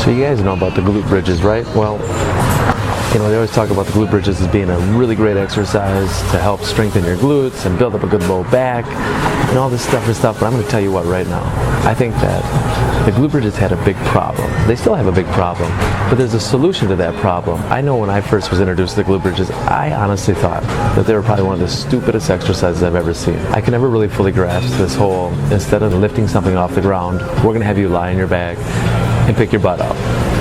So you guys know about the glute bridges, right? Well, you know, they always talk about the glute bridges as being a really great exercise to help strengthen your glutes and build up a good low back and all this stuff, but I'm going to tell you what right now. I think that the glute bridges had a big problem. They still have a big problem, but there's a solution to that problem. I know when I first was introduced to the glute bridges, I honestly thought that they were probably one of the stupidest exercises I've ever seen. I can never really fully grasp this whole, instead of lifting something off the ground, we're going to have you lie on your back and pick your butt up.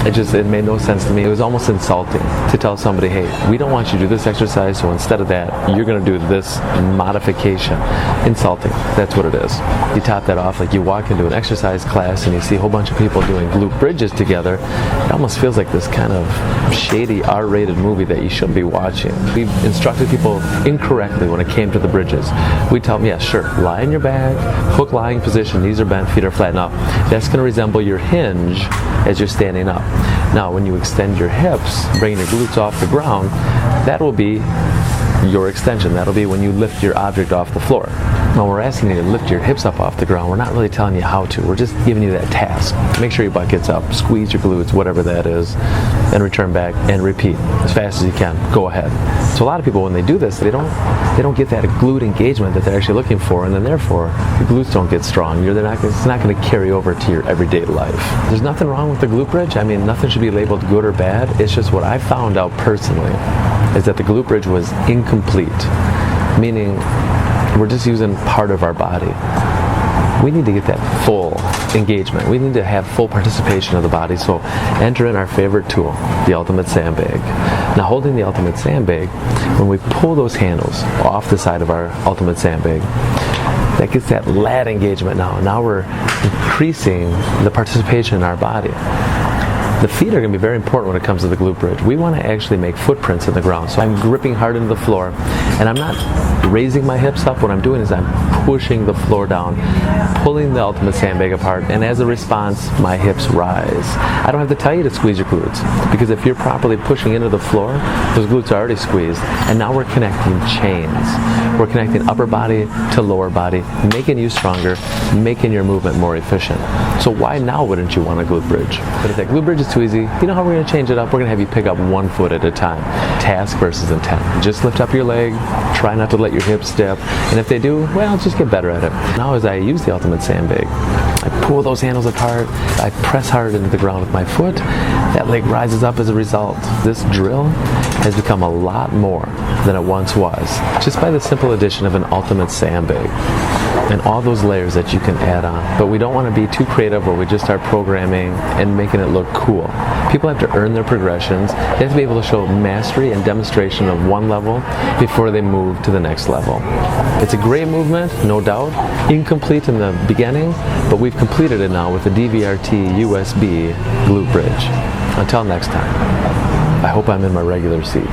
It made no sense to me. It was almost insulting to tell somebody, hey, we don't want you to do this exercise, so instead of that, you're going to do this modification. Insulting. That's what it is. You top that off like you walk into an exercise class and you see a whole bunch of people doing glute bridges together. It almost feels like this kind of shady R-rated movie that you shouldn't be watching. We instructed people incorrectly when it came to the bridges. We tell them, yeah, sure, lie on your back, hook lying position, knees are bent, feet are flat. Now, that's going to resemble your hinge as you're standing up. Now, when you extend your hips, bringing your glutes off the ground, that will be your extension. That'll be when you lift your object off the floor. Now, we're asking you to lift your hips up off the ground. We're not really telling you how to. We're just giving you that task. Make sure your butt gets up, squeeze your glutes, whatever that is, and return back and repeat as fast as you can. Go ahead. So a lot of people, when they do this, they don't get that glute engagement that they're actually looking for, and then therefore your glutes don't get strong. It's not going to carry over to your everyday life. There's nothing wrong with the glute bridge. I mean, nothing should be labeled good or bad. It's just what I found out personally is that the glute bridge was incomplete, meaning we're just using part of our body. We need to get that full engagement. We need to have full participation of the body. So enter in our favorite tool, the ultimate sandbag. Now, holding the ultimate sandbag, when we pull those handles off the side of our ultimate sandbag, that gets that lat engagement now. Now we're increasing the participation in our body. The feet are going to be very important when it comes to the glute bridge. We want to actually make footprints in the ground. So I'm gripping hard into the floor, and I'm not raising my hips up. What I'm doing is I'm pushing the floor down, pulling the ultimate sandbag apart, and as a response, my hips rise. I don't have to tell you to squeeze your glutes, because if you're properly pushing into the floor, those glutes are already squeezed, and now we're connecting chains. We're connecting upper body to lower body, making you stronger, making your movement more efficient. So why now wouldn't you want a glute bridge? But if that glute bridge is too easy, you know how we're going to change it up? We're going to have you pick up 1 foot at a time. Task versus intent. Just lift up your leg, try not to let your hips dip, and if they do, well, just get better at it. Now as I use the ultimate sandbag, I pull those handles apart, I press hard into the ground with my foot, that leg rises up as a result. This drill has become a lot more than it once was, just by the simple addition of an ultimate sandbag and all those layers that you can add on. But we don't want to be too creative where we just start programming and making it look cool. People have to earn their progressions. They have to be able to show mastery and demonstration of one level before they move to the next level. It's a great movement, no doubt. Incomplete in the beginning, but we've completed it now with the DVRT USB glute bridge. Until next time, I hope I'm in my regular seat.